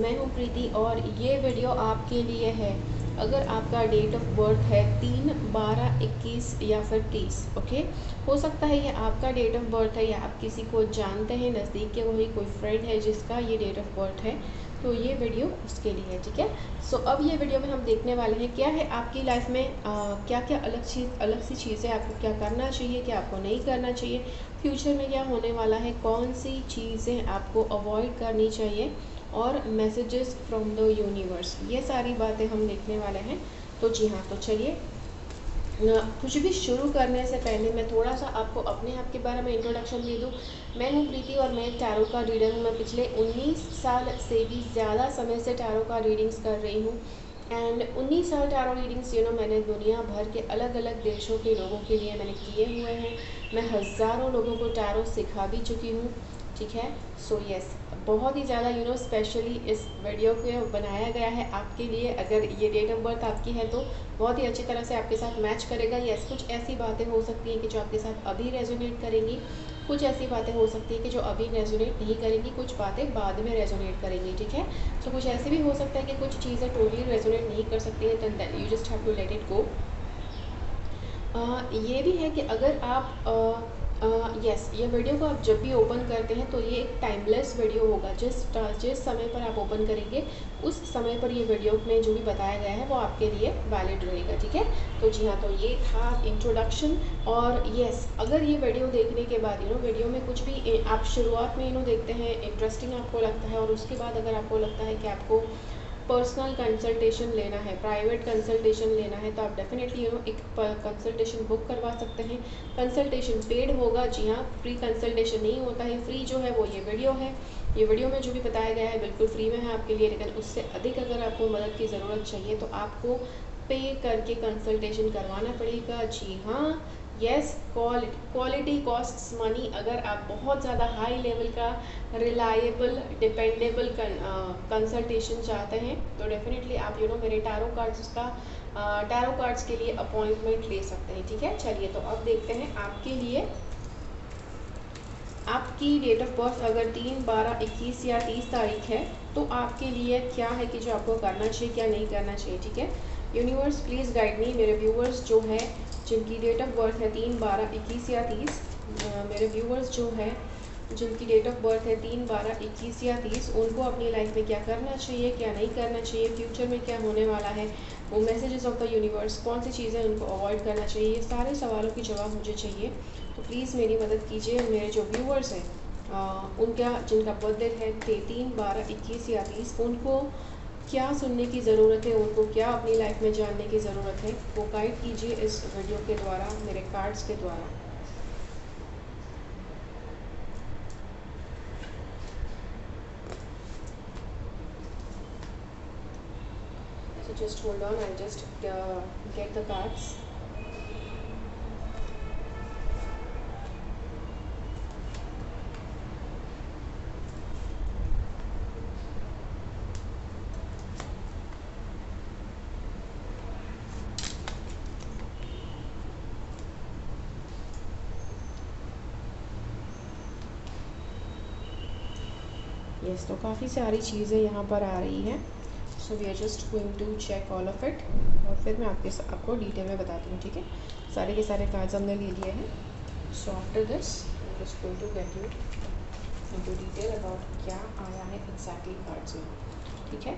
मैं हूँ प्रीति और ये वीडियो आपके लिए है। अगर आपका डेट ऑफ बर्थ है 3, 12, 21 या फिर 30, ओके। हो सकता है ये आपका डेट ऑफ बर्थ है या आप किसी को जानते हैं, नज़दीक के वही कोई फ्रेंड है जिसका ये डेट ऑफ बर्थ है, तो ये वीडियो उसके लिए है, ठीक है। सो अब ये वीडियो में हम देखने वाले हैं क्या है आपकी लाइफ में क्या क्या अलग सी चीज़ें आपको क्या करना चाहिए, क्या आपको नहीं करना चाहिए, फ्यूचर में क्या होने वाला है, कौन सी चीज़ें आपको अवॉइड करनी चाहिए, और मैसेजेस फ्रॉम द यूनिवर्स, ये सारी बातें हम देखने वाले हैं। तो जी हाँ, तो चलिए कुछ भी शुरू करने से पहले मैं थोड़ा सा आपको अपने आप के बारे में इंट्रोडक्शन दे दूँ। मैं हूँ प्रीति और मैं टैरो का रीडर हूँ। मैं पिछले 19 साल से भी ज़्यादा समय से टैरो का रीडिंग्स कर रही हूँ। एंड 19 साल टैरो रीडिंग्स मैंने दुनिया भर के अलग अलग देशों के लोगों के लिए मैंने किए हुए हैं। मैं हज़ारों लोगों को टैरो सिखा भी चुकी हूँ, ठीक है। सो यस, बहुत ही ज़्यादा स्पेशली इस वीडियो को बनाया गया है आपके लिए। अगर ये डेट ऑफ बर्थ आपकी है तो बहुत ही अच्छी तरह से आपके साथ मैच करेगा। यस, कुछ ऐसी बातें हो सकती हैं कि जो आपके साथ अभी रेजोनेट करेंगी, कुछ ऐसी बातें हो सकती हैं कि जो अभी रेजोनेट नहीं करेंगी, कुछ बातें बाद में रेजोनेट करेंगी, ठीक है। सो कुछ ऐसे भी हो सकता है कि कुछ चीज़ें टोटली रेजोनेट नहीं कर सकती हैं, then you just have to let it go. ये भी है कि अगर आप यस, ये वीडियो को आप जब भी ओपन करते हैं तो ये एक टाइमलेस वीडियो होगा। जिस समय पर आप ओपन करेंगे उस समय पर ये वीडियो में जो भी बताया गया है वो आपके लिए वैलिड रहेगा, ठीक है। तो जी हाँ, तो ये था इंट्रोडक्शन। और यस, अगर ये वीडियो देखने के बाद वीडियो में कुछ भी आप शुरुआत में देखते हैं, इंटरेस्टिंग आपको लगता है, और उसके बाद अगर आपको लगता है कि आपको पर्सनल कंसल्टेशन लेना है, प्राइवेट कंसल्टेशन लेना है, तो आप डेफिनेटली एक कंसल्टेशन बुक करवा सकते हैं। कंसल्टेशन पेड होगा, जी हाँ, फ्री कंसल्टेशन नहीं होता है। फ्री जो है वो ये वीडियो है। ये वीडियो में जो भी बताया गया है बिल्कुल फ्री में है आपके लिए, लेकिन उससे अधिक अगर आपको मदद की ज़रूरत चाहिए तो आपको पे करके कंसल्टेशन करवाना पड़ेगा। जी हाँ, यस, क्वालिटी कॉस्ट्स मनी। अगर आप बहुत ज़्यादा हाई लेवल का रिलायबल डिपेंडेबल कंसल्टेशन चाहते हैं तो डेफिनेटली आप मेरे टैरो कार्ड्स के लिए अपॉइंटमेंट ले सकते हैं, ठीक है। चलिए, तो अब देखते हैं आपके लिए आपकी डेट ऑफ बर्थ अगर 3, 12, 21 या 30 तारीख है तो आपके लिए क्या है कि जो आपको करना चाहिए, क्या नहीं करना चाहिए, ठीक है। यूनिवर्स प्लीज़ गाइड मी। मेरे व्यूवर्स जो है जिनकी डेट ऑफ बर्थ है 3, 12, 21 या 30, मेरे व्यूवर्स जो है जिनकी डेट ऑफ बर्थ है 3, 12, 21 या 30, उनको अपनी लाइफ में क्या करना चाहिए, क्या नहीं करना चाहिए, फ्यूचर में क्या होने वाला है, वो मैसेजेस ऑफ द यूनिवर्स, कौन सी चीज़ें उनको अवॉइड करना चाहिए, ये सारे सवालों की जवाब मुझे चाहिए। तो प्लीज़ मेरी मदद कीजिए। मेरे जो व्यूवर्स हैं उनका जिनका बर्थडे है 3, 12, 21 या 30, उनको क्या सुनने की ज़रूरत है, उनको क्या अपनी लाइफ में जानने की ज़रूरत है, वो गाइड कीजिए इस वीडियो के द्वारा, मेरे कार्ड्स के द्वारा। So just hold on, I'll just get the cards. Yes, तो काफ़ी सारी चीज़ें यहाँ पर आ रही हैं। So we are just going to check all of it, और फिर मैं आपको डिटेल में बताती हूँ, ठीक है। सारे के सारे कार्ड्स हमने ले लिए हैं। So after this I am just going to get you into detail about क्या आया है एग्जैक्टली कार्ड्स में, ठीक है।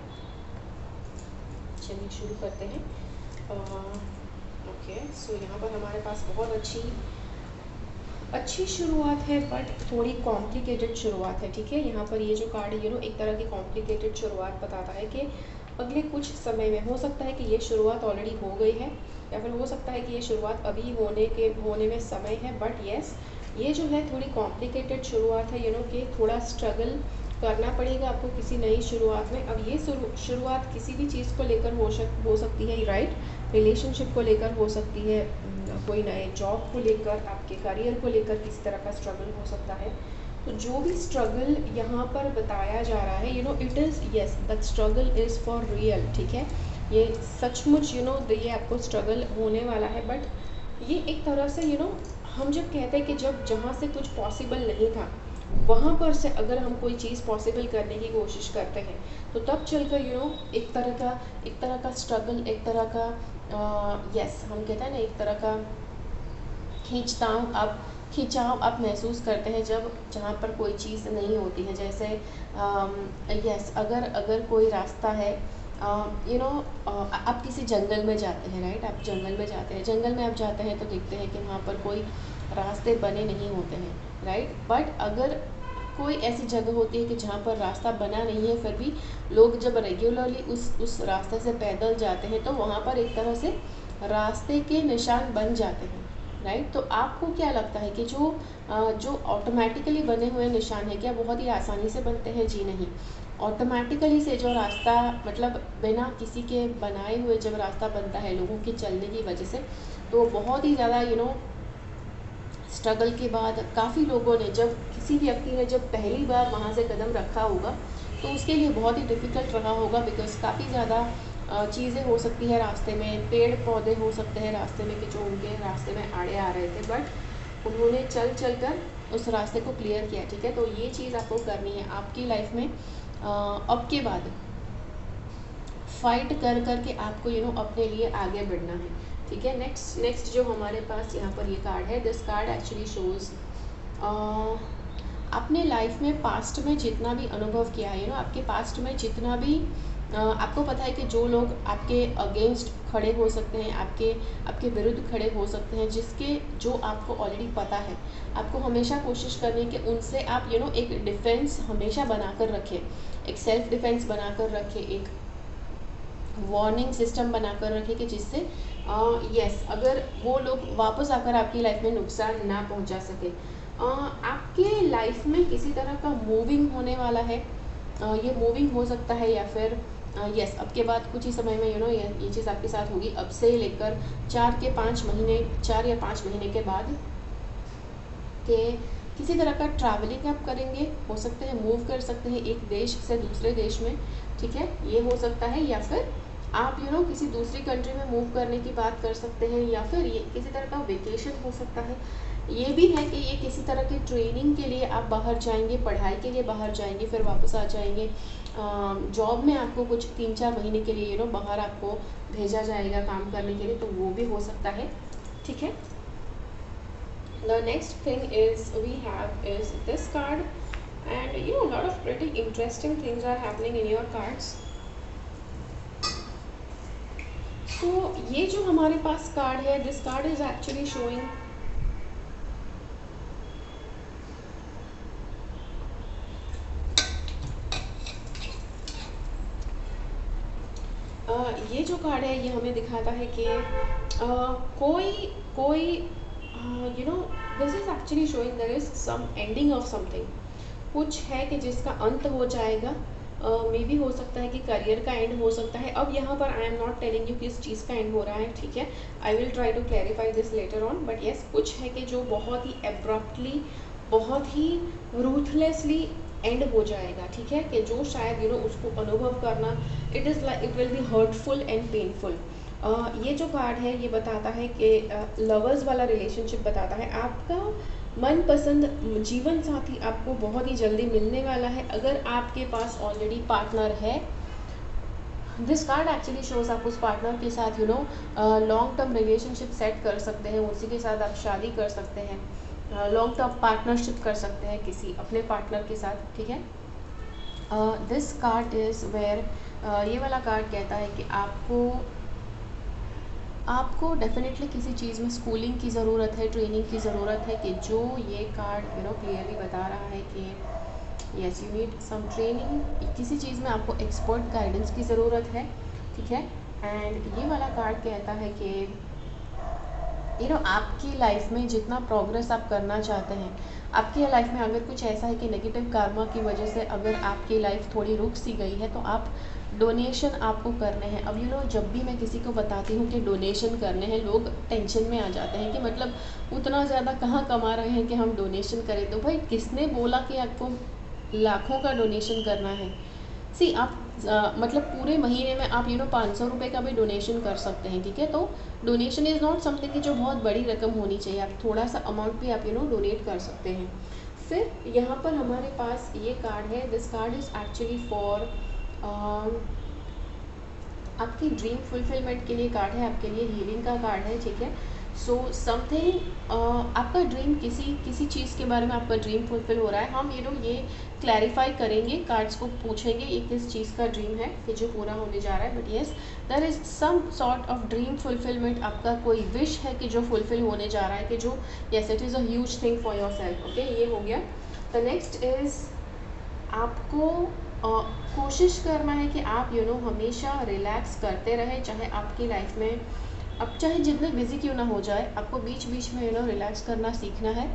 चलिए शुरू करते हैं। ओके, सो यहाँ पर हमारे पास बहुत अच्छी शुरुआत है, बट थोड़ी कॉम्प्लिकेटेड शुरुआत है, ठीक है। यहाँ पर ये जो कार्ड है एक तरह की कॉम्प्लिकेटेड शुरुआत बताता है कि अगले कुछ समय में हो सकता है कि ये शुरुआत ऑलरेडी हो गई है, या फिर हो सकता है कि ये शुरुआत अभी होने में समय है, बट येस, ये जो है थोड़ी कॉम्प्लिकेटेड शुरुआत है। कि थोड़ा स्ट्रगल करना पड़ेगा आपको किसी नई शुरुआत में। अब ये शुरुआत किसी भी चीज़ को लेकर हो सकती है, राइट। रिलेशनशिप को लेकर हो सकती है, कोई नए जॉब को लेकर, आपके करियर को लेकर किसी तरह का स्ट्रगल हो सकता है। तो जो भी स्ट्रगल यहाँ पर बताया जा रहा है, it is, yes, that struggle is for real, ठीक है। ये सचमुच ये आपको स्ट्रगल होने वाला है, बट ये एक तरह से हम जब कहते हैं कि जहाँ से कुछ पॉसिबल नहीं था वहाँ पर से अगर हम कोई चीज़ पॉसिबल करने की कोशिश करते हैं तो तब चलकर एक तरह का स्ट्रगल, एक तरह का यस हम कहते हैं ना, एक तरह का खींचताव आप खिंचाव आप महसूस करते हैं जब जहाँ पर कोई चीज़ नहीं होती है। जैसे यस अगर अगर कोई रास्ता है, आप किसी जंगल में जाते हैं, राइट, आप जंगल में जाते हैं, जंगल में आप जाते हैं तो देखते हैं कि वहाँ पर कोई रास्ते बने नहीं होते हैं, राइट। बट अगर कोई ऐसी जगह होती है कि जहाँ पर रास्ता बना नहीं है, फिर भी लोग जब रेगुलरली उस रास्ते से पैदल जाते हैं तो वहाँ पर एक तरह से रास्ते के निशान बन जाते हैं, राइट। तो आपको क्या लगता है कि जो ऑटोमेटिकली बने हुए निशान है क्या बहुत ही आसानी से बनते हैं? जी नहीं। ऑटोमेटिकली से जो रास्ता, मतलब बिना किसी के बनाए हुए जब रास्ता बनता है लोगों के चलने की वजह से, तो बहुत ही ज़्यादा स्ट्रगल के बाद काफ़ी लोगों ने, जब किसी व्यक्ति ने जब पहली बार वहाँ से कदम रखा होगा तो उसके लिए बहुत ही डिफ़िकल्ट रहा होगा, बिकॉज़ काफ़ी ज़्यादा चीज़ें हो सकती है रास्ते में, पेड़ पौधे हो सकते हैं रास्ते में कि जो उनके रास्ते में आड़े आ रहे थे, बट उन्होंने चल कर उस रास्ते को क्लियर किया, ठीक है। तो ये चीज़ आपको करनी है आपकी लाइफ में। अब के बाद फाइट कर के आपको अपने लिए आगे बढ़ना है, ठीक है। नेक्स्ट जो हमारे पास यहाँ पर ये कार्ड है, दिस कार्ड एक्चुअली शोज़ अपने लाइफ में पास्ट में जितना भी अनुभव किया है, आपके पास्ट में जितना भी आपको पता है कि जो लोग आपके अगेंस्ट खड़े हो सकते हैं, आपके विरुद्ध खड़े हो सकते हैं, जो आपको ऑलरेडी पता है, आपको हमेशा कोशिश करनी है कि उनसे आप एक डिफेंस हमेशा बना कर रखें, एक सेल्फ डिफेंस बना कर रखें, एक वार्निंग सिस्टम बनाकर रखें कि जिससे यस अगर वो लोग वापस आकर आपकी लाइफ में नुकसान ना पहुंचा सके। आपके लाइफ में किसी तरह का मूविंग होने वाला है, ये मूविंग हो सकता है या फिर यस अब के बाद कुछ ही समय में ये चीज़ आपके साथ होगी, अब से लेकर 4 या 5 महीने के बाद के किसी तरह का ट्रैवलिंग आप करेंगे, हो सकते हैं मूव कर सकते हैं एक देश से दूसरे देश में, ठीक है, ये हो सकता है। या फिर आप किसी दूसरी कंट्री में मूव करने की बात कर सकते हैं, या फिर ये किसी तरह का वेकेशन हो सकता है। ये भी है कि ये किसी तरह की ट्रेनिंग के लिए आप बाहर जाएंगे, पढ़ाई के लिए बाहर जाएंगे, फिर वापस आ जाएंगे। जॉब में आपको कुछ 3-4 महीने के लिए बाहर आपको भेजा जाएगा काम करने के लिए, तो वो भी हो सकता है, ठीक है। The next thing is we have is this card, and a lot of pretty interesting things are happening in your cards. So ये जो हमारे पास कार्ड है, this card is actually showing ये जो कार्ड है ये हमें दिखाता है कि कोई this is actually showing there is some ending of something, कुछ है कि जिसका अंत हो जाएगा। मे भी हो सकता है कि करियर का एंड हो सकता है। अब यहाँ पर I am not telling you किस चीज़ का एंड हो रहा है, ठीक है, I will try to clarify this later on, but yes कुछ है कि जो बहुत ही एब्रप्टली, बहुत ही रूथलेसली एंड हो जाएगा, ठीक है, कि जो शायद उसको अनुभव करना it will be hurtful and painful. ये जो कार्ड है ये बताता है कि लवर्स वाला रिलेशनशिप बताता है, आपका मनपसंद जीवन साथी आपको बहुत ही जल्दी मिलने वाला है। अगर आपके पास ऑलरेडी पार्टनर है, दिस कार्ड एक्चुअली शोज आप उस पार्टनर के साथ लॉन्ग टर्म रिलेशनशिप सेट कर सकते हैं, उसी के साथ आप शादी कर सकते हैं, लॉन्ग टर्म पार्टनरशिप कर सकते हैं किसी अपने पार्टनर के साथ, ठीक है। दिस कार्ड इज़ वेयर ये वाला कार्ड कहता है कि आपको डेफिनेटली किसी चीज़ में स्कूलिंग की ज़रूरत है, ट्रेनिंग की ज़रूरत है, कि जो ये कार्ड क्लियरली बता रहा है कि yes you need some training, किसी चीज़ में आपको एक्सपर्ट गाइडेंस की ज़रूरत है, ठीक है। एंड ये वाला कार्ड कहता है कि आपकी लाइफ में जितना प्रोग्रेस आप करना चाहते हैं, आपकी लाइफ में अगर कुछ ऐसा है कि नेगेटिव कार्मा की वजह से अगर आपकी लाइफ थोड़ी रुक सी गई है, तो आप डोनेशन आपको करने हैं। अब जब भी मैं किसी को बताती हूँ कि डोनेशन करने हैं, लोग टेंशन में आ जाते हैं कि मतलब उतना ज़्यादा कहाँ कमा रहे हैं कि हम डोनेशन करें। तो भाई किसने बोला कि आपको लाखों का डोनेशन करना है? सी आप मतलब पूरे महीने में आप 500 रुपये का भी डोनेशन कर सकते हैं, ठीक है। तो डोनेशन इज़ नॉट समथिंग कि जो बहुत बड़ी रकम होनी चाहिए, आप थोड़ा सा अमाउंट भी आप डोनेट कर सकते हैं। फिर यहाँ पर हमारे पास ये कार्ड है, this card is actually for आपकी ड्रीम फुलफिलमेंट के लिए कार्ड है, आपके लिए हीलिंग का कार्ड है, ठीक है। सो समथिंग आपका ड्रीम किसी चीज़ के बारे में आपका ड्रीम फुलफिल हो रहा है। हम ये क्लैरिफाई करेंगे, कार्ड्स को पूछेंगे ये किस चीज़ का ड्रीम है कि जो पूरा होने जा रहा है। But yes, there is some sort of dream fulfilment, आपका कोई विश है कि जो फुलफिल होने जा रहा है, कि जो yes it is a huge thing for your self. Okay, ये हो गया। द नेक्स्ट इज़ आपको कोशिश करना है कि आप हमेशा रिलैक्स करते रहें, चाहे आपकी लाइफ में अब चाहे जितने बिजी क्यों ना हो जाए, आपको बीच बीच में रिलैक्स करना सीखना है।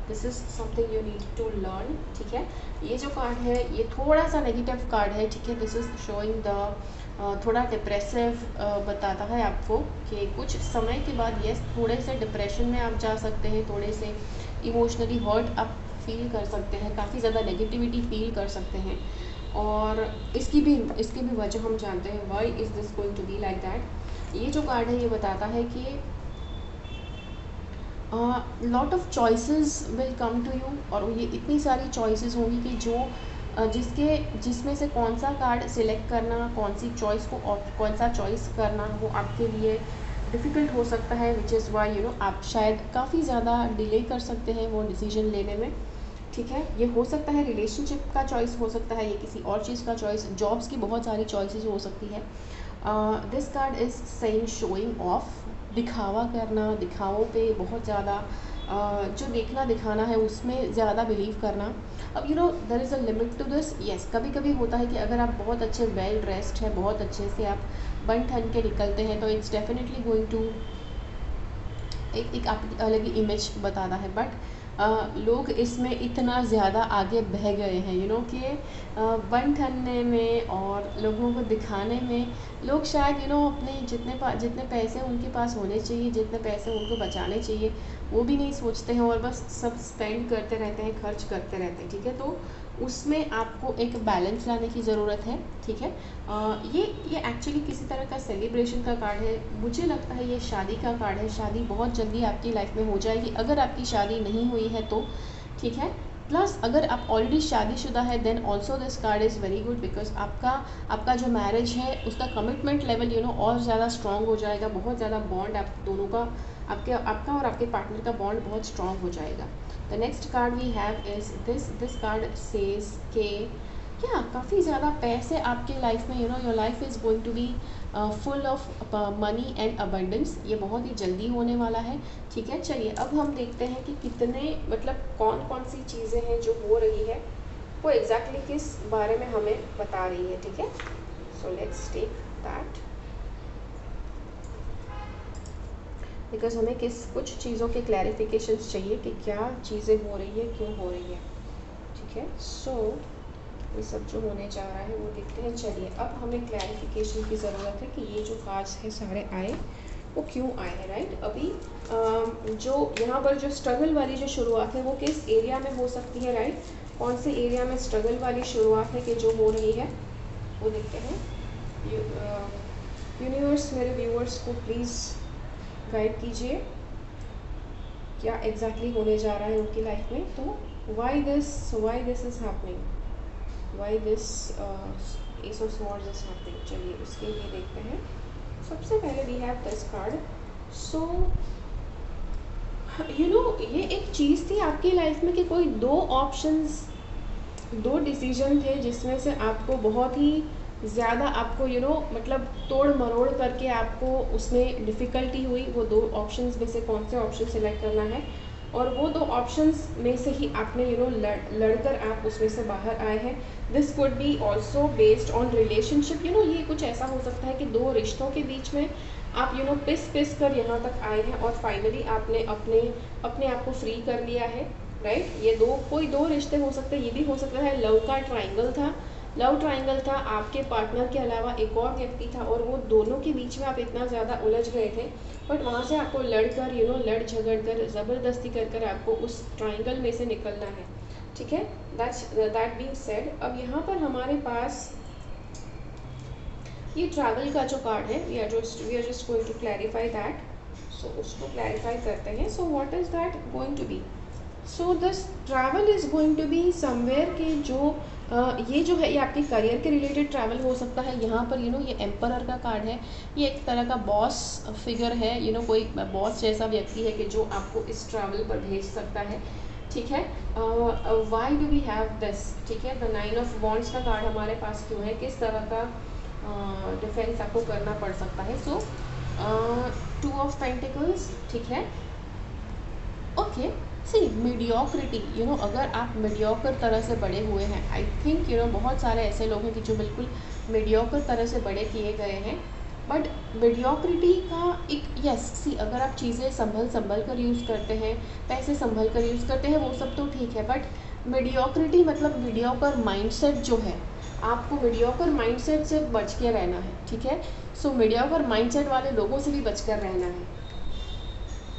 This is something you need to learn, ठीक है। ये जो कार्ड है ये थोड़ा सा नेगेटिव कार्ड है, ठीक है। दिस इज़ शोइंग द थोड़ा डिप्रेसिव बताता है आपको कि कुछ समय के बाद यस थोड़े से डिप्रेशन में आप जा सकते हैं, थोड़े से इमोशनली हर्ट आप फील कर सकते हैं, काफ़ी ज़्यादा नेगेटिविटी फील कर सकते हैं। और इसकी भी वजह हम जानते हैं, why is this going to be like that. ये जो कार्ड है ये बताता है कि lot of choices will come to you, और ये इतनी सारी चॉइसेस होंगी कि जो जिसमें से कौन सा कार्ड सिलेक्ट करना, कौन सा चॉइस करना वो आपके लिए डिफ़िकल्ट हो सकता है, विच इज़ वाई आप शायद काफ़ी ज़्यादा डिले कर सकते हैं वो डिसीजन लेने में, ठीक है। ये हो सकता है रिलेशनशिप का चॉइस हो सकता है, ये किसी और चीज़ का चॉइस, जॉब्स की बहुत सारी चॉइसेस हो सकती है। This card is saying showing off, दिखावा करना, दिखावों पे बहुत ज़्यादा जो देखना दिखाना है उसमें ज़्यादा बिलीव करना। अब there is a limit to this. Yes, कभी कभी होता है कि अगर आप बहुत अच्छे वेल ड्रेस्ड है, बहुत अच्छे से आप बन ठन के निकलते हैं, तो इट्स डेफिनेटली गोइंग टू एक आपकी अलग ही इमेज बताता है। बट लोग इसमें इतना ज़्यादा आगे बह गए हैं कि बन ठनने में और लोगों को दिखाने में लोग शायद अपने जितने पैसे उनके पास होने चाहिए, जितने पैसे उनको बचाने चाहिए, वो भी नहीं सोचते हैं और बस सब स्पेंड करते रहते हैं, खर्च करते रहते हैं, ठीक है। तो उसमें आपको एक बैलेंस लाने की ज़रूरत है, ठीक है। ये एक्चुअली किसी तरह का सेलिब्रेशन का कार्ड है। मुझे लगता है ये शादी का कार्ड है, शादी बहुत जल्दी आपकी लाइफ में हो जाएगी, अगर आपकी शादी नहीं हुई है तो, ठीक है। प्लस अगर आप ऑलरेडी शादीशुदा है then also this card is very good, because आपका जो मैरिज है उसका कमिटमेंट लेवल और ज़्यादा स्ट्रॉन्ग हो जाएगा, बहुत ज़्यादा बॉन्ड आप दोनों का, आपका और आपके पार्टनर का बॉन्ड बहुत स्ट्रॉन्ग हो जाएगा। The next card we have is this card says के क्या काफ़ी ज़्यादा पैसे आपके लाइफ में your life is going to be full of money and abundance, ये बहुत ही जल्दी होने वाला है, ठीक है। चलिए अब हम देखते हैं कि कितने मतलब कौन कौन सी चीज़ें हैं जो हो रही है, वो एग्जैक्टली किस बारे में हमें बता रही है, ठीक है। So let's take that, because हमें कुछ चीज़ों के क्लैरिफिकेशंस चाहिए कि क्या चीज़ें हो रही है, क्यों हो रही है, ठीक है। सो ये सब जो होने जा रहा है वो देखते हैं। चलिए अब हमें क्लैरिफिकेशन की ज़रूरत है कि ये जो कार्ड्स हैं सारे आए वो क्यों आए हैं, राइट। अभी जो यहाँ पर जो स्ट्रगल वाली जो शुरुआत है वो किस एरिया में हो सकती है, राइट। कौन से एरिया में स्ट्रगल वाली शुरुआत है कि जो हो रही है वो देखते हैं। यूनिवर्स मेरे व्यूअर्स को प्लीज़ गाइड कीजिए क्या एग्जैक्टली होने जा रहा है उनकी लाइफ में। तो why this is happening, why this S of swords is happening. चलिए उसके लिए देखते हैं। सबसे पहले वी हैव दिस कार्ड। सो ये एक चीज़ थी आपकी लाइफ में कि कोई दो डिसीजन थे जिसमें से आपको बहुत ही ज़्यादा आपको मतलब तोड़ मरोड़ करके आपको उसमें डिफ़िकल्टी हुई। वो दो ऑप्शंस में से कौन से ऑप्शन सेलेक्ट करना है, और वो दो ऑप्शंस में से ही आपने लड़कर आप उसमें से बाहर आए हैं। This could be also based on relationship. ये कुछ ऐसा हो सकता है कि दो रिश्तों के बीच में आप पिस कर यहाँ तक आए हैं और फाइनली आपने अपने आप को फ्री कर लिया है, राइट। ये कोई दो रिश्ते हो सकते हैं। ये भी हो सकता है लव का ट्राइंगल था, आपके पार्टनर के अलावा एक और व्यक्ति था और वो दोनों के बीच में आप इतना ज़्यादा उलझ गए थे, बट वहाँ से आपको लड़कर लड़ झगड़ कर ज़बरदस्ती कर आपको उस ट्राइंगल में से निकलना है, ठीक है। दैट बीइंग सेड, अब यहाँ पर हमारे पास ये ट्रैवल का जो कार्ड है, we are just going to clarify that. So उसको क्लैरिफाई करते हैं। So what is that going to be. So this travel is going to be somewhere कि जो ये जो है ये आपके करियर के रिलेटेड ट्रैवल हो सकता है। यहाँ पर ये एम्परर का कार्ड है, ये एक तरह का बॉस फिगर है, कोई बॉस जैसा व्यक्ति है कि जो आपको इस ट्रैवल पर भेज सकता है, ठीक है। Why do we have this, ठीक है। द 9 ऑफ वॉन्ड्स का कार्ड हमारे पास क्यों है, किस तरह का डिफेंस आपको करना पड़ सकता है। सो 2 ऑफ पेंटिकल्स, ठीक है। ओके, सी मीडियोक्रिटी, अगर आप मीडियोकर तरह से बड़े हुए हैं, आई थिंक बहुत सारे ऐसे लोग हैं कि जो बिल्कुल मीडियोकर तरह से बड़े किए गए हैं, बट मीडियोक्रिटी का एक यस सी, अगर आप चीज़ें संभल कर यूज़ करते हैं, पैसे संभल कर यूज़ करते हैं, वो सब तो ठीक है, बट मीडियोक्रिटी मतलब मीडियोकर माइंडसेट जो है, आपको मीडियोकर माइंडसेट से बच के रहना है, ठीक है। सो मीडियोकर माइंडसेट वाले लोगों से भी बच कर रहना है।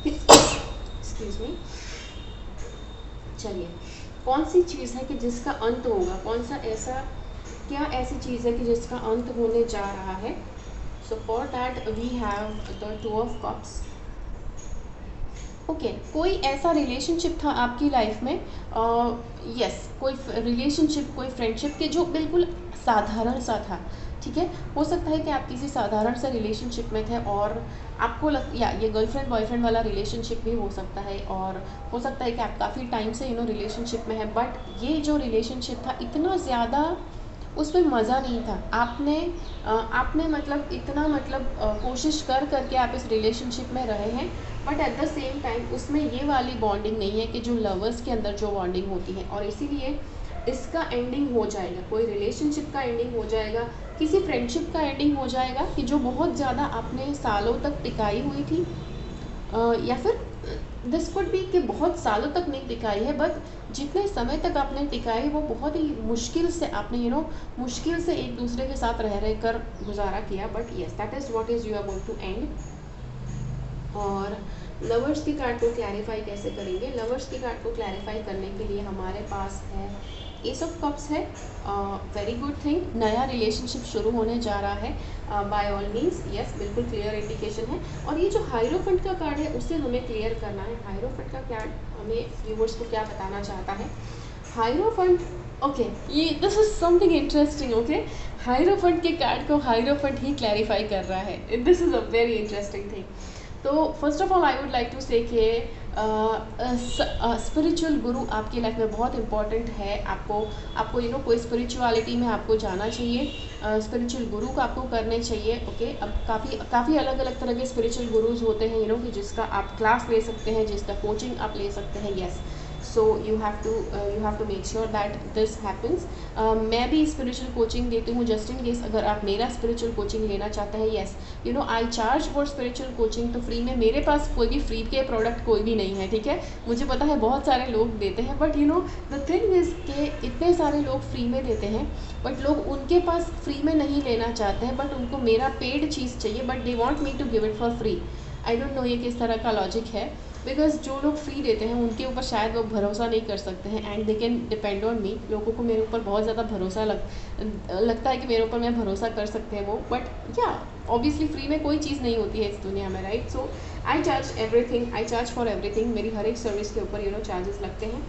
Excuse me. चलिए, कौन सी चीज़ है कि जिसका अंत होगा, कौन सा ऐसा क्या ऐसी चीज़ है कि जिसका अंत होने जा रहा है। So for that we have the 2 of cups. Okay, कोई ऐसा रिलेशनशिप था आपकी लाइफ में, यस कोई रिलेशनशिप, कोई फ्रेंडशिप के जो बिल्कुल साधारण सा था, ठीक है। हो सकता है कि आप किसी साधारण सा रिलेशनशिप में थे और आपको या ये गर्लफ्रेंड बॉयफ्रेंड वाला रिलेशनशिप भी हो सकता है, और हो सकता है कि आप काफ़ी टाइम से रिलेशनशिप में हैं, बट ये जो रिलेशनशिप था इतना ज़्यादा उसमें मज़ा नहीं था। आपने मतलब इतना कोशिश करके आप इस रिलेशनशिप में रहे हैं, but at the same time उसमें ये वाली बॉन्डिंग नहीं है कि जो लवर्स के अंदर जो बॉन्डिंग होती है, और इसीलिए इसका एंडिंग हो जाएगा, कोई रिलेशनशिप का एंडिंग हो जाएगा, किसी फ्रेंडशिप का एंडिंग हो जाएगा कि जो बहुत ज़्यादा आपने सालों तक टिकाई हुई थी, या फिर दिस कुड बी कि बहुत सालों तक नहीं टिकाई है, बट जितने समय तक आपने टिकाई वो बहुत ही मुश्किल से आपने मुश्किल से एक दूसरे के साथ रह कर गुजारा किया, but yes that is what is you are going to end. और लवर्स की कार्ड को क्लैरिफाई कैसे करेंगे, लवर्स की कार्ड को क्लैरिफाई करने के लिए हमारे पास है एस ऑफ कप्स है। वेरी गुड थिंग, नया रिलेशनशिप शुरू होने जा रहा है, बाय ऑल मीन्स, यस बिल्कुल क्लियर इंडिकेशन है। और ये जो हायरोफेंट का कार्ड है उसे हमें क्लियर करना है। हायरोफेंट का कार्ड हमें व्यूवर्स को क्या बताना चाहता है। हायरोफेंट, ओके, ये this is something interesting. Okay, hierophant के कार्ड को हायरोफेंट ही क्लैरिफाई कर रहा है। This is a very interesting thing. तो first of all I would like to say कि स्पिरिचुअल गुरु आपकी लाइफ में बहुत इंपॉर्टेंट है। आपको कोई स्पिरिचुअलिटी में आपको जाना चाहिए, स्पिरिचुअल गुरु को आपको करने चाहिए। ओके, अब काफ़ी अलग अलग तरह के स्पिरिचुअल गुरुज होते हैं कि जिसका आप क्लास ले सकते हैं, जिसका कोचिंग आप ले सकते हैं। Yes, so you have to make sure that this happens. मैं भी स्पिरिचुअल कोचिंग देती हूँ, जस्ट इन केस अगर आप मेरा स्पिरिचुअल कोचिंग लेना चाहते हैं। Yes, I charge for spiritual coaching, तो फ्री में, मेरे पास कोई भी फ्री के प्रोडक्ट कोई भी नहीं है, ठीक है। मुझे पता है बहुत सारे लोग देते हैं, बट द थिंग इज़ के इतने सारे लोग फ्री में देते हैं, बट लोग उनके पास फ्री में नहीं लेना चाहते हैं, बट उनको मेरा पेड चीज़ चाहिए, but they want me to give it for free. I don't know ये किस तरह का लॉजिक है, बिकॉज जो लोग फ्री देते हैं उनके ऊपर शायद वो भरोसा नहीं कर सकते हैं, and they can depend on me. लोगों को मेरे ऊपर बहुत ज़्यादा भरोसा लगता है कि मेरे ऊपर मैं भरोसा कर सकते हैं वो, बट या ऑब्वियसली फ्री में कोई चीज़ नहीं होती है इस दुनिया में, right. So I charge everything, I charge for everything. मेरी हर एक सर्विस के ऊपर चार्जेस लगते हैं।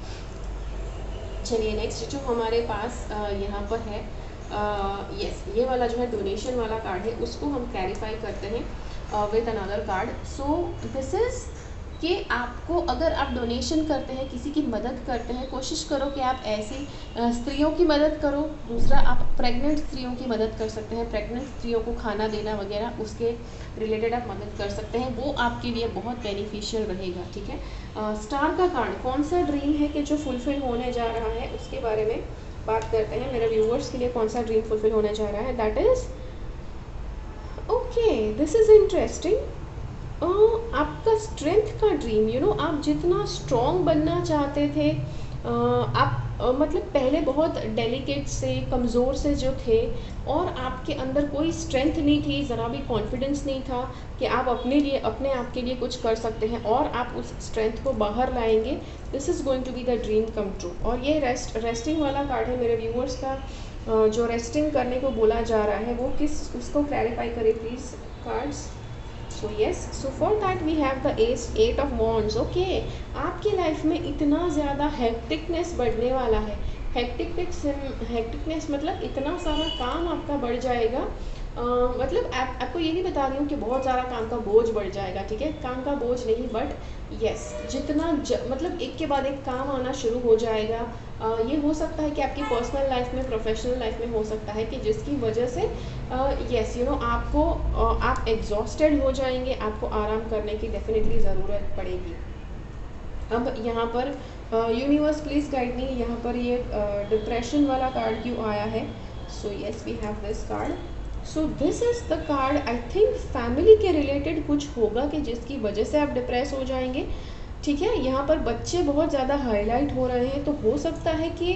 चलिए नेक्स्ट जो हमारे पास यहाँ पर है, यस ये वाला जो है डोनेशन वाला कार्ड है, उसको हम क्लैरिफाई करते हैं with another card. So this is कि आपको, अगर आप डोनेशन करते हैं, किसी की मदद करते हैं, कोशिश करो कि आप ऐसी स्त्रियों की मदद करो। दूसरा, आप प्रेग्नेंट स्त्रियों की मदद कर सकते हैं, प्रेग्नेंट स्त्रियों को खाना देना वगैरह, उसके रिलेटेड आप मदद कर सकते हैं, वो आपके लिए बहुत बेनिफिशियल रहेगा, ठीक है। स्टार का कार्ड, कौन सा ड्रीम है कि जो फुलफिल होने जा रहा है, उसके बारे में बात करते हैं। मेरे व्यूअर्स के लिए कौन सा ड्रीम फुलफिल होने जा रहा है, that is okay, this is interesting. आपका स्ट्रेंथ का ड्रीम, आप जितना स्ट्रॉन्ग बनना चाहते थे, आप मतलब पहले बहुत डेलिकेट से, कमज़ोर से जो थे, और आपके अंदर कोई स्ट्रेंथ नहीं थी, ज़रा भी कॉन्फिडेंस नहीं था कि आप अपने आप के लिए कुछ कर सकते हैं, और आप उस स्ट्रेंथ को बाहर लाएंगे। This is going to be the dream come true. और ये रेस्टिंग वाला कार्ड है मेरे व्यूअर्स का, जो रेस्टिंग करने को बोला जा रहा है वो उसको क्लैरिफाई करें please cards. So yes, so for that we have the eight of wands. Okay, आपकी लाइफ में इतना ज़्यादा हेक्टिकनेस बढ़ने वाला है। हेक्टिकनेस मतलब इतना सारा काम आपका बढ़ जाएगा। मतलब आपको ये नहीं बता रही हूँ कि बहुत सारा काम का बोझ बढ़ जाएगा, ठीक है, काम का बोझ नहीं, बट यस जितना मतलब एक के बाद एक काम आना शुरू हो जाएगा। ये हो सकता है कि आपकी पर्सनल लाइफ में, प्रोफेशनल लाइफ में हो सकता है कि जिसकी वजह से यस यू नो आपको आप एग्जॉस्टेड हो जाएंगे, आपको आराम करने की डेफिनेटली ज़रूरत पड़ेगी। अब यहाँ पर यूनिवर्स प्लीज़ गाइड मी, यहाँ पर ये डिप्रेशन वाला कार्ड क्यों आया है? So yes we have this card. So this is the card, I think family के रिलेटेड कुछ होगा कि जिसकी वजह से आप डिप्रेस हो जाएंगे, ठीक है। यहाँ पर बच्चे बहुत ज़्यादा हाईलाइट हो रहे हैं, तो हो सकता है कि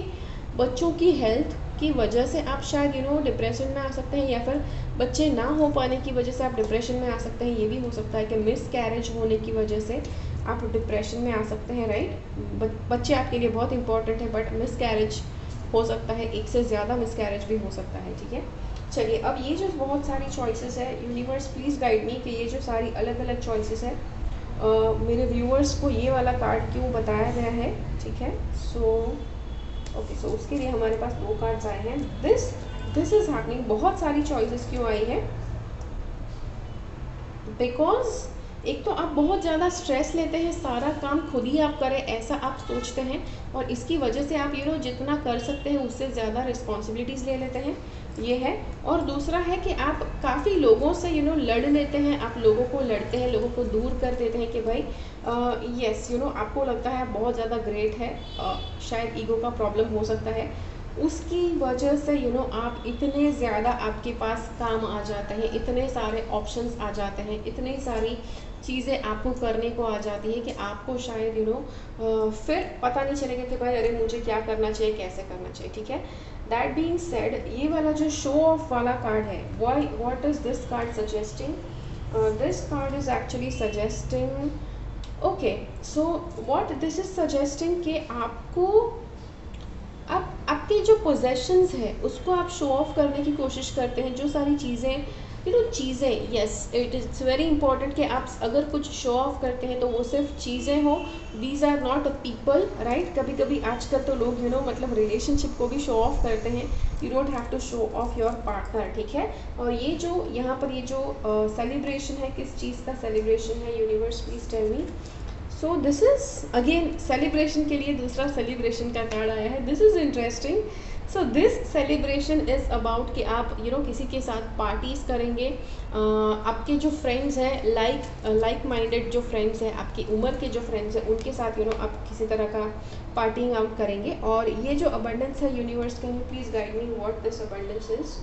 बच्चों की हेल्थ की वजह से आप शायद डिप्रेशन में आ सकते हैं, या फिर बच्चे ना हो पाने की वजह से आप डिप्रेशन में आ सकते हैं। ये भी हो सकता है कि मिस कैरेज होने की वजह से आप डिप्रेशन में आ सकते हैं, राइट। बच्चे आपके लिए बहुत इंपॉर्टेंट है, बट मिस कैरेज हो सकता है, एक से ज़्यादा मिस कैरेज भी हो सकता है, ठीक है। चलिए, अब ये जो बहुत सारी चॉइसेस है, यूनिवर्स प्लीज़ गाइड मी कि ये जो सारी अलग अलग चॉइसेस है मेरे व्यूअर्स को ये वाला कार्ड क्यों बताया गया है, ठीक है। सो ओके, सो उसके लिए हमारे पास 2 कार्ड्स आए हैं। दिस इज हैपनिंग, बहुत सारी चॉइसेस क्यों आई है? बिकॉज एक तो आप बहुत ज़्यादा स्ट्रेस लेते हैं, सारा काम खुद ही आप करें ऐसा आप सोचते हैं, और इसकी वजह से आप जितना कर सकते हैं उससे ज़्यादा रिस्पॉन्सिबिलिटीज़ ले लेते हैं, ये है। और दूसरा है कि आप काफ़ी लोगों से लड़ लेते हैं, आप लोगों को लड़ते हैं, लोगों को दूर कर देते हैं कि भाई यस आपको लगता है बहुत ज़्यादा ग्रेट है, शायद ईगो का प्रॉब्लम हो सकता है, उसकी वजह से आप इतने ज़्यादा आपके पास काम आ जाते हैं, इतने सारे ऑप्शंस आ जाते हैं, इतनी सारी चीज़ें आपको करने को आ जाती है कि आपको शायद फिर पता नहीं चलेगा कि भाई अरे मुझे क्या करना चाहिए, कैसे करना चाहिए, ठीक है। दैट बीइंग सेड, ये वाला जो शो ऑफ वाला कार्ड है, what is this card suggesting? This card is actually suggesting, okay, so what this is suggesting कि आपको आपके जो पोजेशंस है उसको आप शो ऑफ करने की कोशिश करते हैं, जो सारी चीज़ें चीज़ें, yes it is very important कि आप अगर कुछ शो ऑफ करते हैं तो वो सिर्फ चीज़ें हो, these are not people, right. कभी कभी आजकल तो लोग मतलब रिलेशनशिप को भी शो ऑफ करते हैं, you don't have to show off your partner, ठीक है। और ये जो यहाँ पर ये जो सेलिब्रेशन है, किस चीज़ का सेलिब्रेशन है? Universe please tell me. So this is again celebration के लिए दूसरा सेलिब्रेशन का कार्ड आया है। This is interesting. So this celebration is about कि आप किसी के साथ पार्टीज़ करेंगे, आपके जो फ्रेंड्स हैं, लाइक माइंडेड जो फ्रेंड्स हैं, आपकी उम्र के जो फ्रेंड्स हैं, उनके साथ आप किसी तरह का पार्टिंग आउट करेंगे। और ये जो अबंडेंस है, universe can you please guide me what this abundance is?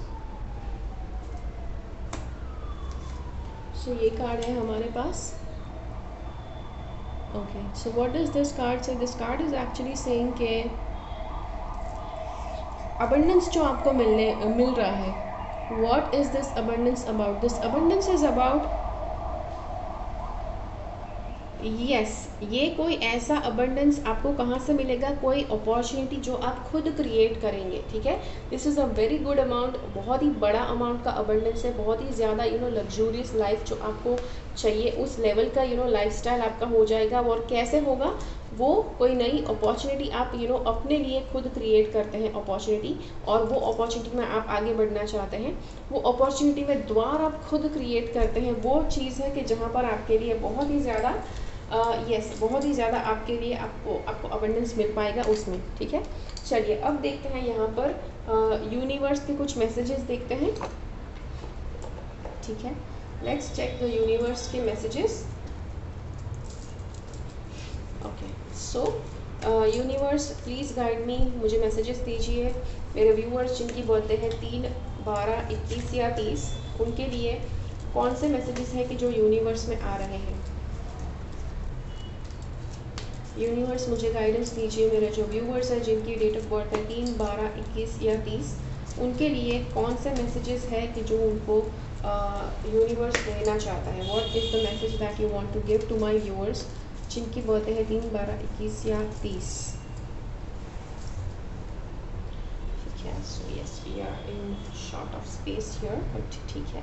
So ये कार्ड है हमारे पास। Okay, so what does this card say? This card is actually saying कि abundance जो आपको मिल रहा है, what is this abundance about? This abundance is about yes ये कोई ऐसा अबंडेंस आपको कहाँ से मिलेगा? कोई अपॉर्चुनिटी जो आप खुद क्रिएट करेंगे, ठीक है। This is a very good amount, बहुत ही बड़ा अमाउंट का अबंडेंस है, बहुत ही ज़्यादा लग्जूरियस लाइफ जो आपको चाहिए उस लेवल का लाइफस्टाइल आपका हो जाएगा। और कैसे होगा? वो कोई नई अपॉर्चुनिटी आप अपने लिए खुद क्रिएट करते हैं अपॉर्चुनिटी, और वो अपॉर्चुनिटी में आप आगे बढ़ना चाहते हैं, वो अपॉर्चुनिटी में द्वार आप खुद क्रिएट करते हैं। वो चीज़ है कि जहाँ पर आपके लिए बहुत ही ज़्यादा बहुत ही ज़्यादा आपके लिए आपको अबंडेंस मिल पाएगा उसमें, ठीक है। चलिए, अब देखते हैं यहाँ पर यूनिवर्स के कुछ मैसेजेस देखते हैं, ठीक है। लेट्स चेक द यूनिवर्स के messages. Okay, so universe please guide मी, मुझे मैसेजेस दीजिए। मेरे व्यूअर्स जिनकी बर्थडे है 3, 12, 21 या 30, उनके लिए कौन से मैसेजेस हैं कि जो यूनिवर्स में आ रहे हैं? यूनिवर्स मुझे गाइडेंस दीजिए। मेरे जो व्यूअर्स हैं जिनकी डेट ऑफ बर्थ है 3, 12, 21 या 30, उनके लिए कौन से मैसेजेस है कि जो उनको यूनिवर्स देना चाहता है? What is the message that you want to give to my viewers जिनकी बर्थडे है 3, 12, 21 या 30? ठीक है, so yes we are in short of space here, but ठीक है।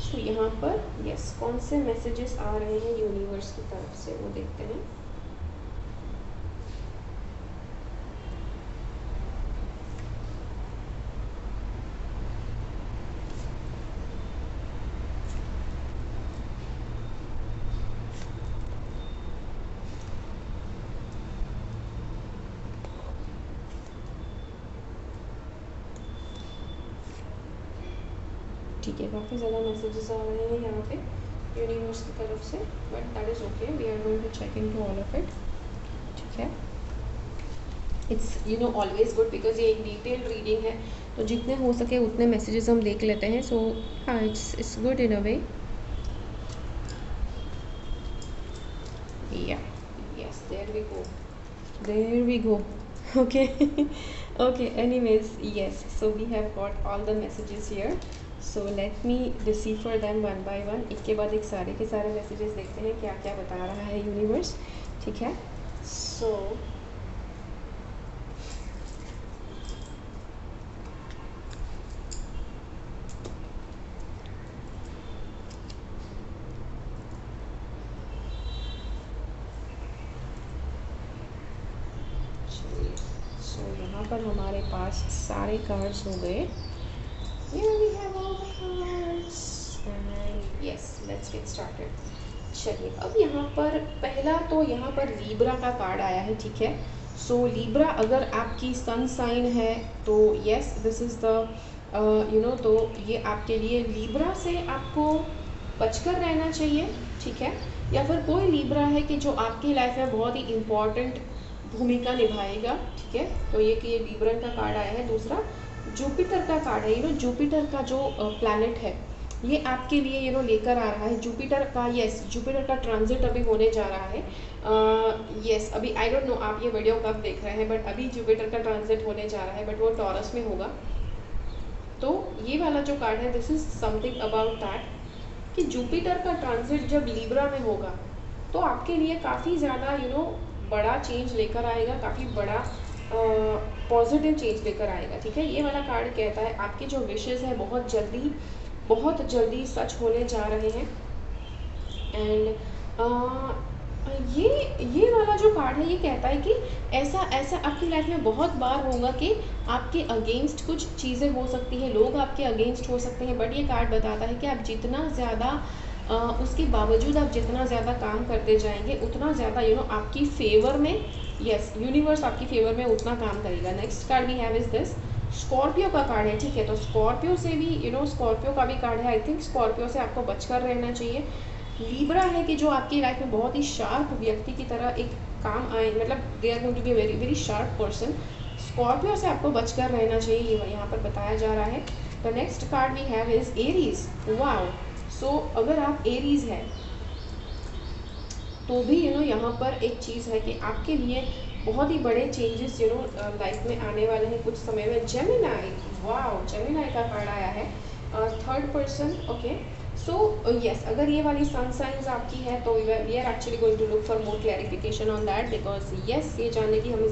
सो यहाँ पर यस कौन से मैसेजेस आ रहे हैं यूनिवर्स की तरफ से वो देखते हैं। ठीक है, काफ़ी ज़्यादा मैसेजेस आ रहे हैं यहाँ पे यूनिवर्स की तरफ से, but that is okay, we are going to check in to all of it. ठीक है, इट्स ऑलवेज गुड बिकॉज ये एक डिटेल्ड रीडिंग है, तो जितने हो सके उतने मैसेजेस हम देख लेते हैं। सो हाँ, it's good in a way. Yeah yes, there we go okay okay, anyways yes, so we have got all the messages here, so let me decipher them one by one. एक के बाद एक सारे के सारे मैसेजेस देखते हैं क्या क्या बता रहा है यूनिवर्स। ठीक है, सो यहाँ पर हमारे पास सारे कार्ड्स हो गए। Here we have all the cards and yes, let's get started। चलिए, अब यहाँ पर पहला तो यहाँ पर लीब्रा का कार्ड आया है। ठीक है, सो लीब्रा अगर आपकी सन साइन है तो यस दिस इज़ द तो ये आपके लिए लीब्रा से आपको बचकर रहना चाहिए। ठीक है, या फिर कोई लीब्रा है कि जो आपकी लाइफ में बहुत ही इम्पॉर्टेंट भूमिका निभाएगा। ठीक है, तो ये कि ये लीब्रन का कार्ड आया है। दूसरा जुपिटर का कार्ड है। जुपिटर का जो प्लैनेट है ये आपके लिए लेकर आ रहा है। जुपिटर का जुपिटर का ट्रांजिट अभी होने जा रहा है। अभी आई डोंट नो आप ये वीडियो कब देख रहे हैं, बट अभी जुपिटर का ट्रांजिट होने जा रहा है, बट वो टॉरस में होगा। तो ये वाला जो कार्ड है this is something about that कि जुपिटर का ट्रांजिट जब लीब्रा में होगा तो आपके लिए काफ़ी ज़्यादा बड़ा चेंज लेकर आएगा, काफ़ी बड़ा पॉजिटिव चेंज लेकर आएगा। ठीक है, ये वाला कार्ड कहता है आपके जो विशेज़ है बहुत जल्दी सच होने जा रहे हैं। एंड ये वाला जो कार्ड है ये कहता है कि ऐसा आपकी लाइफ में बहुत बार होगा कि आपके अगेंस्ट कुछ चीज़ें हो सकती हैं, लोग आपके अगेंस्ट हो सकते हैं, बट ये कार्ड बताता है कि आप जितना ज़्यादा उसके बावजूद आप जितना ज़्यादा काम करते जाएंगे उतना ज़्यादा आपकी फेवर में यूनिवर्स आपकी फेवर में उतना काम करेगा। Next card we have is this Scorpio का कार्ड है। ठीक है, तो स्कॉर्पियो से भी स्कॉर्पियो का भी कार्ड है। आई थिंक स्कॉर्पियो से आपको बचकर रहना चाहिए। लीब्रा है कि जो आपकी लाइफ में बहुत ही शार्प व्यक्ति की तरह एक काम आए, मतलब they are going to be very very sharp person. Scorpio से आपको बचकर रहना चाहिए, ये यहाँ पर बताया जा रहा है। The next card we have is Aries. Wow, so अगर आप एरीज हैं तो भी यहाँ पर एक चीज़ है कि आपके लिए बहुत ही बड़े चेंजेस लाइफ में आने वाले हैं कुछ समय में। जेमिनाई, वाओ, जेमिनाई का कार्ड आया है, third person. Okay, so yes, अगर ये वाली सन साइंस आपकी है तो we are actually going to look for more clarification on that, because yes ये जानने की हमें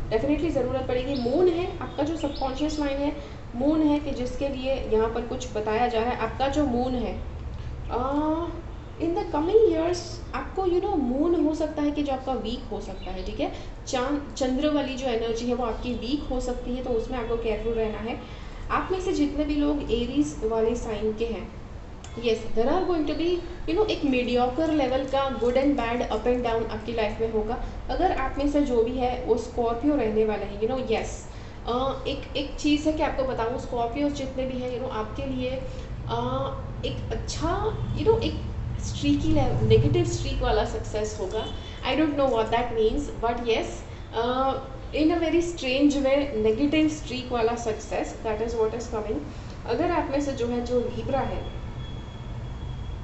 डेफिनेटली ज़रूरत पड़ेगी। मून है आपका जो सबकॉन्शियस माइंड है, मून है कि जिसके लिए यहाँ पर कुछ बताया जा रहा है। आपका जो मून है इन द कमिंग ईयर्स आपको मून हो सकता है कि जो आपका वीक हो सकता है। ठीक है, चंद्र वाली जो एनर्जी है वो आपकी वीक हो सकती है, तो उसमें आपको केयरफुल रहना है। आप में से जितने भी लोग एरीज वाले साइन के हैं, yes there are going to be एक मीडियोकर लेवल का good and bad up and down आपकी लाइफ में होगा। अगर आप में से जो भी है वो स्कॉर्पियो रहने वाले हैं, यस एक चीज़ है कि आपको बताऊँ, स्कॉर्पियो जितने भी हैं आपके लिए एक अच्छा एक स्ट्रीकी नेगेटिव स्ट्रीक वाला सक्सेस होगा। I don't know what that means, but yes in a very strange way negative streak वाला success, that is what is coming. अगर आप में से जो है जो लीब्रा है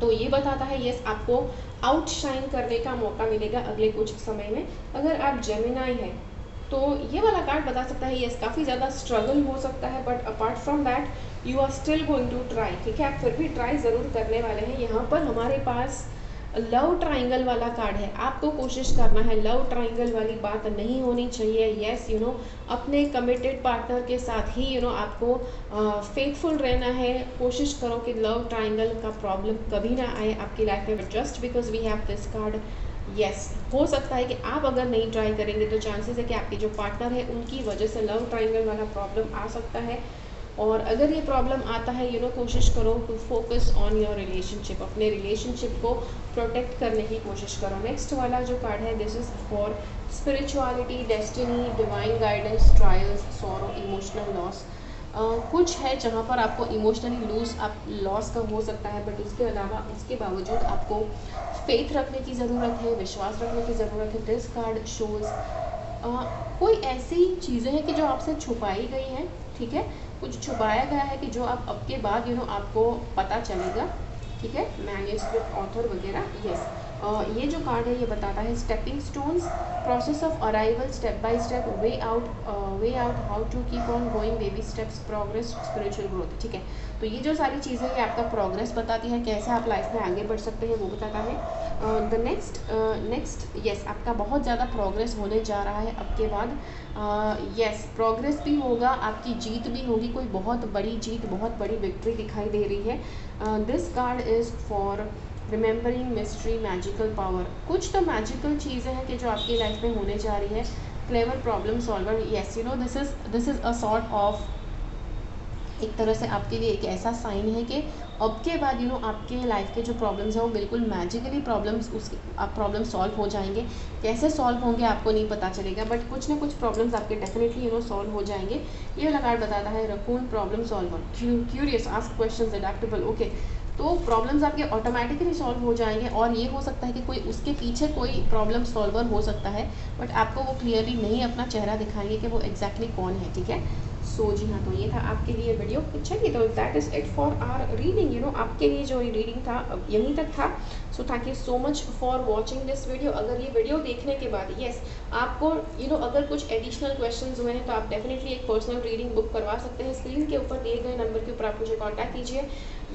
तो ये बताता है यस आपको आउटशाइन करने का मौका मिलेगा अगले कुछ समय में। अगर आप जेमिनाई हैं तो ये वाला कार्ड बता सकता है यस काफ़ी ज़्यादा स्ट्रगल हो सकता है, but apart from that you are still going to try. ठीक है, आप फिर भी ट्राई ज़रूर करने वाले हैं। यहाँ पर हमारे पास लव ट्राइंगल वाला कार्ड है, आपको कोशिश करना है लव ट्राइंगल वाली बात नहीं होनी चाहिए। यस यू नो अपने कमिटेड पार्टनर के साथ ही आपको फेथफुल रहना है। कोशिश करो कि लव ट्राइंगल का प्रॉब्लम कभी ना आए आपकी लाइफ में, just because we have this card. Yes हो सकता है कि आप अगर नहीं ट्राई करेंगे तो चांसेस है कि आपके जो पार्टनर है उनकी वजह से लव ट्राइंगल वाला प्रॉब्लम आ सकता है। और अगर ये प्रॉब्लम आता है कोशिश करो to focus on your relationship, अपने रिलेशनशिप को प्रोटेक्ट करने की कोशिश करो। नेक्स्ट वाला जो कार्ड है this is for spirituality, destiny, divine guidance, trials, sorrow, emotional loss. कुछ है जहाँ पर आपको इमोशनली लॉस का हो सकता है, बट उसके अलावा उसके बावजूद आपको फेथ रखने की ज़रूरत है, विश्वास रखने की ज़रूरत है। दिस कार्ड शोज़ कोई ऐसी चीज़ें हैं कि जो आपसे छुपाई गई हैं, ठीक है, कुछ छुपाया गया है कि जो अब के बाद आपको पता चलेगा, ठीक है, मैन्युस्क्रिप्ट, ऑथर वगैरह। यस ये जो कार्ड है ये बताता है stepping stones, process of arrival, step by step, way out, how to keep on going, baby steps, progress, spiritual growth. ठीक है, तो ये जो सारी चीज़ें ये आपका प्रोग्रेस बताती है, कैसे आप लाइफ में आगे बढ़ सकते हैं वो बताता है। द नेक्स्ट यस आपका बहुत ज़्यादा प्रोग्रेस होने जा रहा है अब के बाद। यस प्रोग्रेस भी होगा, आपकी जीत भी होगी, कोई बहुत बड़ी जीत, बहुत बड़ी विक्ट्री दिखाई दे रही है। This card is for remembering mystery, magical power. कुछ तो मैजिकल चीज़ें हैं कि जो आपकी लाइफ में होने जा रही है। Clever problem solver, yes this is a sort of, एक तरह से आपके लिए एक ऐसा साइन है कि अब के बाद आपके लाइफ के जो प्रॉब्लम्स हैं वो बिल्कुल मैजिकली प्रॉब्लम सॉल्व हो जाएंगे। कैसे सॉल्व होंगे आपको नहीं पता चलेगा, बट कुछ ना कुछ प्रॉब्लम्स आपके डेफिनेटली सॉल्व हो जाएंगे। ये वाला कार्ड बताता है raccoon problem solver, curious, ask questions, adaptable. Okay, तो प्रॉब्लम्स आपके ऑटोमेटिकली सॉल्व हो जाएंगे। और ये हो सकता है कि कोई उसके पीछे कोई प्रॉब्लम सॉल्वर हो सकता है, बट आपको वो क्लियरली नहीं अपना चेहरा दिखाएंगे कि वो एग्जैक्टली कौन है। ठीक है, सो जी हाँ, तो ये था आपके लिए वीडियो। चलिए, तो that is it for our reading. आपके लिए जो रीडिंग था यहीं तक था। So thank you so much for watching this video. अगर ये वीडियो देखने के बाद यस आपको अगर कुछ एडिशनल क्वेश्चंस हुए हैं तो आप डेफिनेटली एक पर्सनल रीडिंग बुक करवा सकते हैं। स्क्रीन के ऊपर दिए गए नंबर के ऊपर आप मुझे कॉन्टैक्ट कीजिए।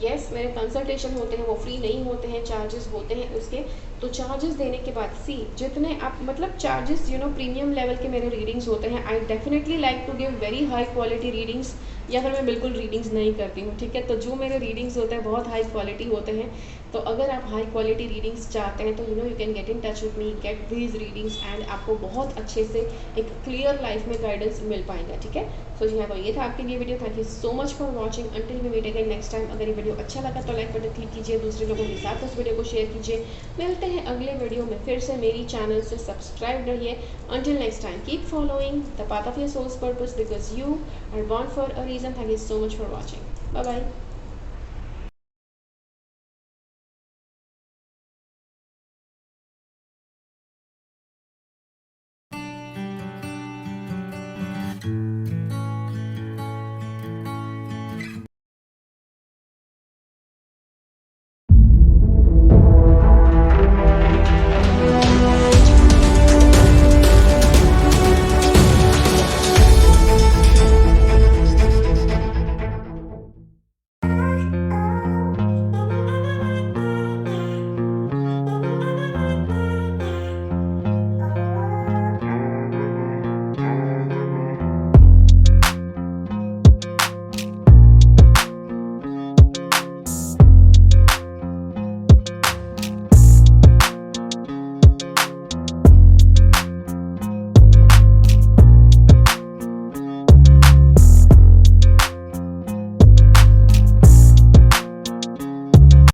यस मेरे कंसल्टेशन होते हैं वो फ्री नहीं होते हैं, चार्जेस होते हैं उसके। तो चार्जेस देने के बाद जितने आप चार्जेस प्रीमियम लेवल के मेरे रीडिंग्स होते हैं। I definitely like to give very high quality readings, या फिर मैं बिल्कुल रीडिंग्स नहीं करती हूँ। ठीक है, तो जो मेरे रीडिंग्स होते हैं बहुत हाई क्वालिटी होते हैं। तो अगर आप हाई क्वालिटी रीडिंग्स चाहते हैं तो you can get in touch with me, get these readings, and आपको बहुत अच्छे से एक क्लियर लाइफ में गाइडेंस मिल पाएगा। ठीक है, सो जी हाँ, तो ये था आपके लिए video. Thank you so much for watching. Until we meet again next time. अगर ये वीडियो अच्छा लगा तो लाइक बटन क्लिक कीजिए, दूसरे लोगों के साथ उस वीडियो को शेयर कीजिए। मिलते हैं अगले वीडियो में फिर से। मेरी चैनल से सब्सक्राइब रहिए। Until next time, keep following the path of your soul's purpose, because you are born for a reason. Thank you so much for watching. Bye bye.